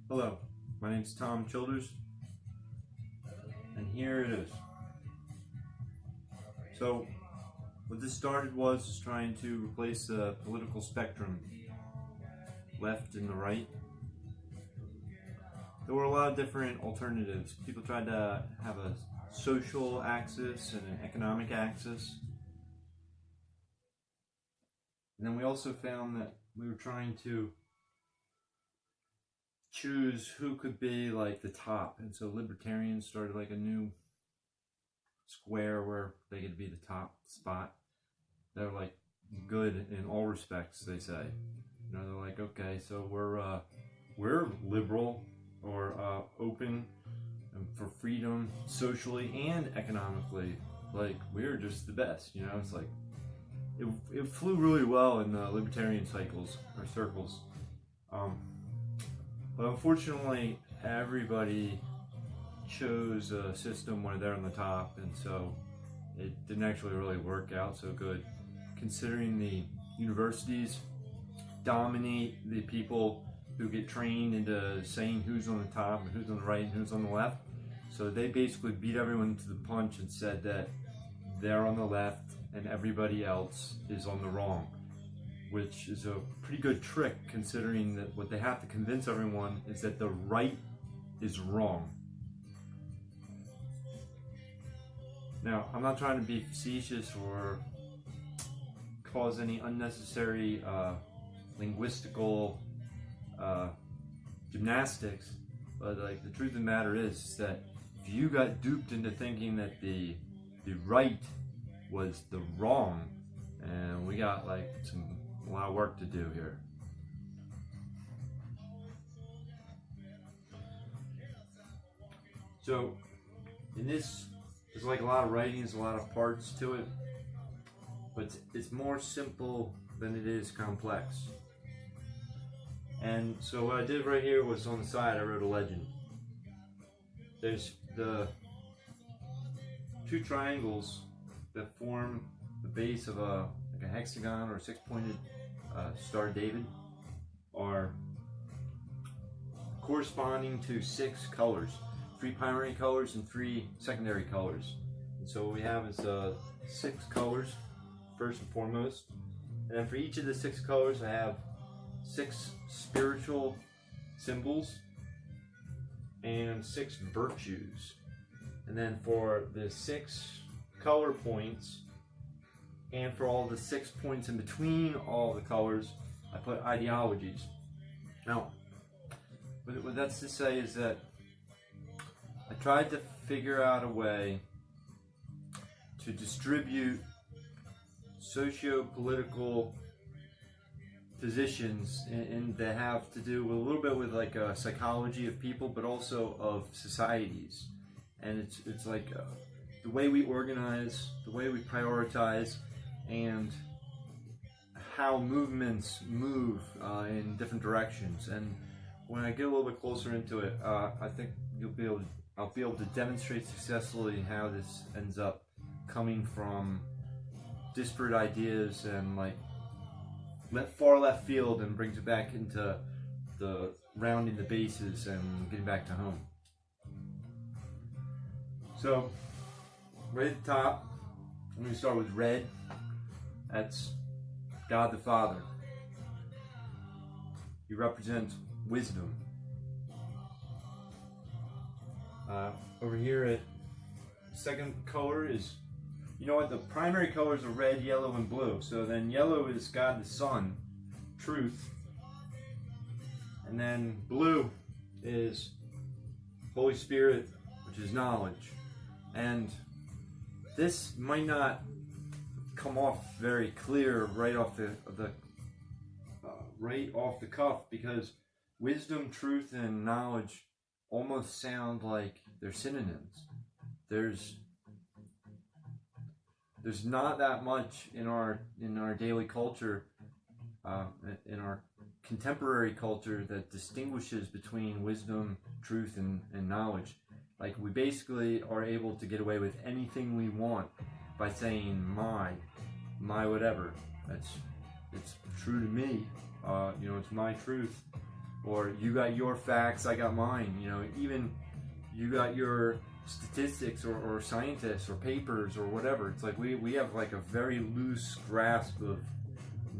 Hello, my name's Tom Childers, and here it is. So, what this started was trying to replace the political spectrum, left and the right. There were a lot of different alternatives. People tried to have a social axis and an economic axis. And then we also found that we were trying to choose who could be like the top, and so libertarians started like a new square where they could be the top spot. They're like good in all respects, they say. You know, they're like, okay, so we're liberal or open and for freedom socially and economically. Like, we're just the best, you know. It's like it flew really well in the libertarian cycles or circles. But unfortunately, everybody chose a system where they're on the top, and so it didn't actually really work out so good. Considering the universities dominate the people who get trained into saying who's on the top and who's on the right and who's on the left, so they basically beat everyone to the punch and said that they're on the left and everybody else is on the wrong, which is a pretty good trick considering that what they have to convince everyone is that the right is wrong. Now, I'm not trying to be facetious or cause any unnecessary linguistical gymnastics, but like the truth of the matter is that if you got duped into thinking that the right was the wrong, and we got like a lot of work to do here. So in this, there's like a lot of writings, a lot of parts to it, but it's more simple than it is complex. And so what I did right here was on the side I wrote a legend. There's the two triangles that form the base of a hexagon or a six-pointed Star David are corresponding to 6 colors, 3 primary colors and 3 secondary colors. And so what we have is 6 colors first and foremost, and then for each of the 6 colors I have 6 spiritual symbols and 6 virtues. And then for the 6 color points and for all the 6 points in between all the colors, I put ideologies. Now, what that's to say is that I tried to figure out a way to distribute socio-political positions and that have to do a little bit with like a psychology of people, but also of societies. And it's like the way we organize, the way we prioritize, and how movements move in different directions. And when I get a little bit closer into it, I think I'll be able to demonstrate successfully how this ends up coming from disparate ideas and like far left field, and brings it back into the rounding the bases and getting back to home. So, right at the top, I'm going to start with red. That's God the Father. He represents wisdom. Over here at second color is, you know what, the primary colors are red, yellow, and blue. So then yellow is God the Son, truth. And then blue is Holy Spirit, which is knowledge. And this might not come off very clear right off the cuff, because wisdom, truth, and knowledge almost sound like they're synonyms. There's not that much in our daily culture, in our contemporary culture, that distinguishes between wisdom, truth, and knowledge. Like, we basically are able to get away with anything we want by saying my whatever. It's true to me. It's my truth. or you got your facts, I got mine. You know, even you got your statistics or scientists or papers or whatever. It's like we have like a very loose grasp of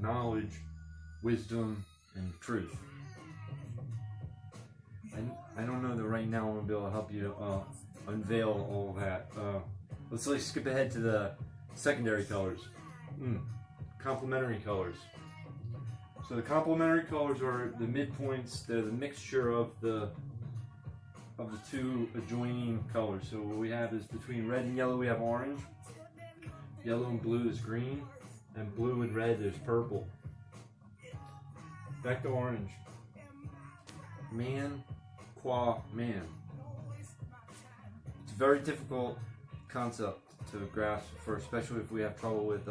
knowledge, wisdom, and truth. And I don't know that right now I'm gonna be able to help you unveil all of that. Let's skip ahead to the secondary colors. Complementary colors. So the complementary colors are the midpoints. They're the mixture of the two adjoining colors. So what we have is between red and yellow we have orange. Yellow and blue is green, and blue and red is purple. Back to orange. Man qua man. It's a very difficult concept to grasp, for especially if we have trouble with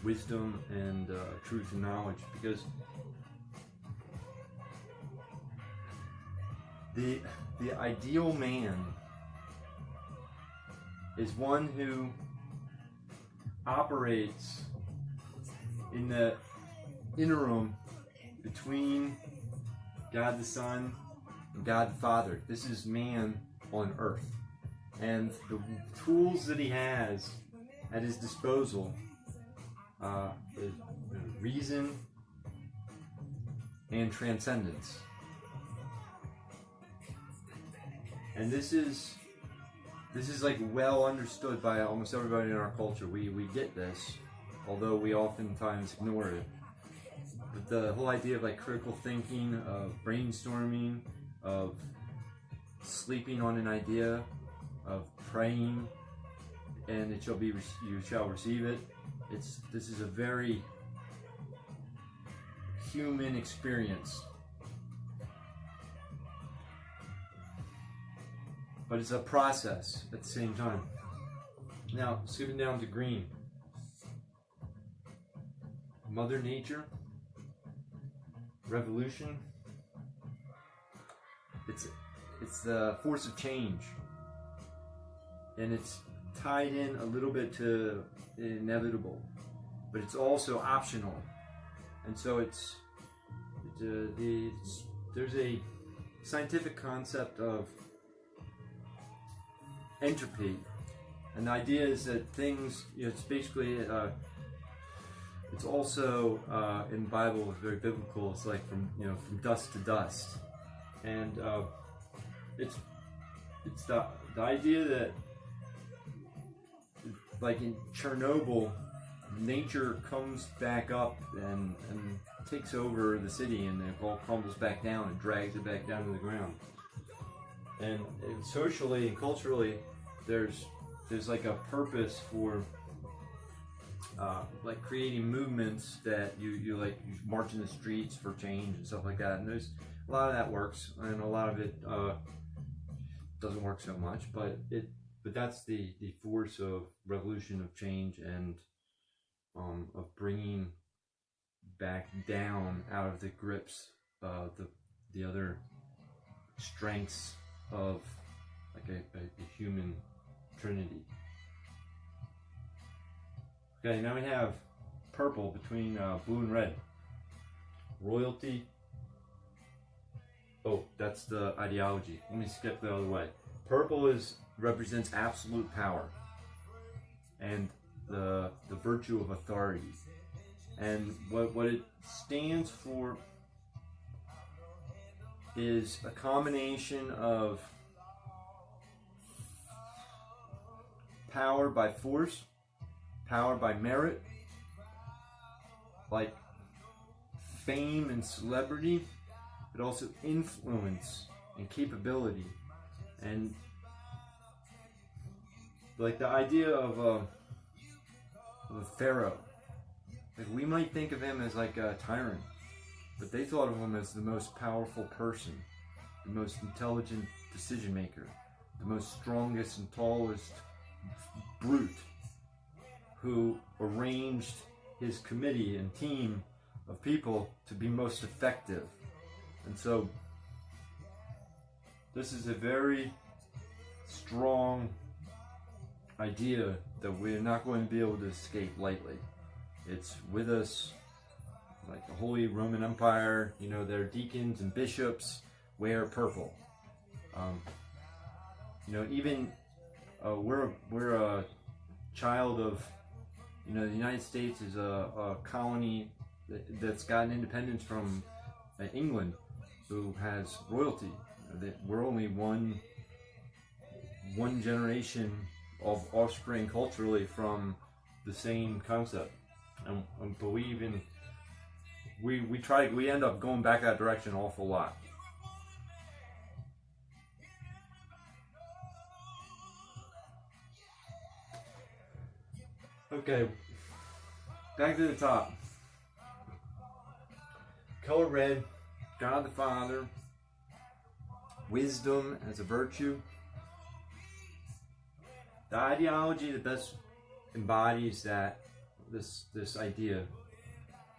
wisdom and truth and knowledge, because the ideal man is one who operates in the interim between God the Son and God the Father. This is man on earth. And the tools that he has at his disposal is reason and transcendence. And this is like well understood by almost everybody in our culture. We get this, although we oftentimes ignore it. But the whole idea of like critical thinking, of brainstorming, of sleeping on an idea, of praying, and it shall be you shall receive it. This is a very human experience. But it's a process at the same time. Now, skipping down to green. Mother Nature, revolution. It's the force of change. And it's tied in a little bit to inevitable, but it's also optional. And so there's a scientific concept of entropy, and the idea is that things, it's basically it's also in the Bible, it's very biblical. It's like from dust to dust, and it's the idea that, like in Chernobyl, nature comes back up and takes over the city, and it all crumbles back down and drags it back down to the ground. And socially and culturally, there's like a purpose for like creating movements that you march in the streets for change and stuff like that. And there's a lot of that works, and a lot of it doesn't work so much. But that's the force of revolution, of change, and of bringing back down out of the grips the other strengths of like a human trinity. Okay, now we have purple between blue and red. Royalty. Oh, that's the ideology. Let me skip the other way. Purple represents absolute power and the virtue of authority. And what it stands for is a combination of power by force, power by merit, like fame and celebrity, but also influence and capability. And like the idea of a pharaoh. Like we might think of him as like a tyrant, but they thought of him as the most powerful person, the most intelligent decision maker, the most strongest and tallest brute, who arranged his committee and team of people to be most effective. And so this is a very strong idea that we're not going to be able to escape lightly. It's with us like the Holy Roman Empire, you know, their deacons and bishops wear purple. You know, even we're a child of, you know, the United States is a colony that's gotten independence from England, who has royalty. That we're only one generation of offspring culturally from the same concept, but we end up going back that direction an awful lot. Okay, back to the top. Color red, God the Father, wisdom as a virtue. The ideology that best embodies this idea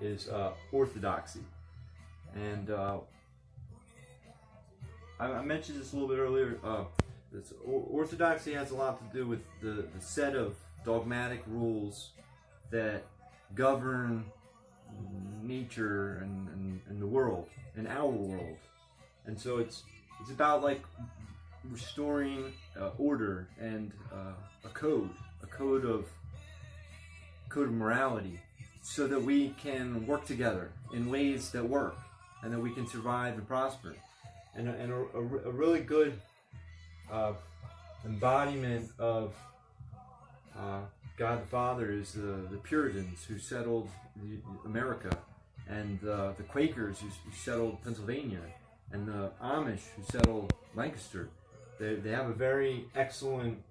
is orthodoxy, and I mentioned this a little bit earlier. Orthodoxy has a lot to do with the set of dogmatic rules that govern nature and the world and our world, and so it's about like restoring order and a code of morality, so that we can work together in ways that work, and that we can survive and prosper. And a really good embodiment of God the Father is the Puritans who settled America, and the Quakers who settled Pennsylvania, and the Amish who settled Lancaster. They have a very excellent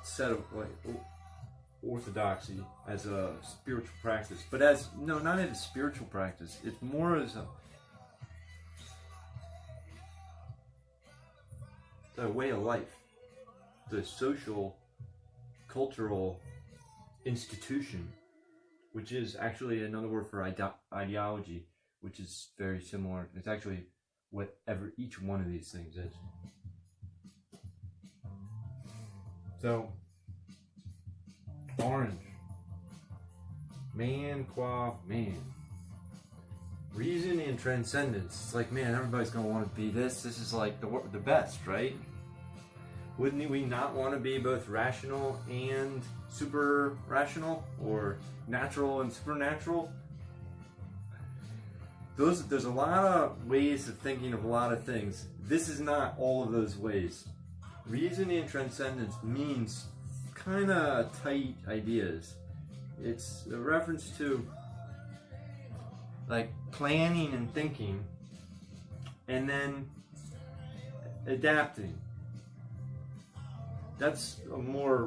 set of orthodoxy as a spiritual practice, but not as a spiritual practice. It's more as a way of life, the social, cultural institution, which is actually another word for ideology, which is very similar. It's actually whatever each one of these things is. So, orange, man qua man, reason and transcendence. It's like, man, everybody's gonna want to be this. This is like the best, right? Wouldn't we not want to be both rational and super rational, or natural and supernatural? There's a lot of ways of thinking of a lot of things. This is not all of those ways. Reason and transcendence means kind of tight ideas. It's a reference to like planning and thinking, and then adapting. That's a more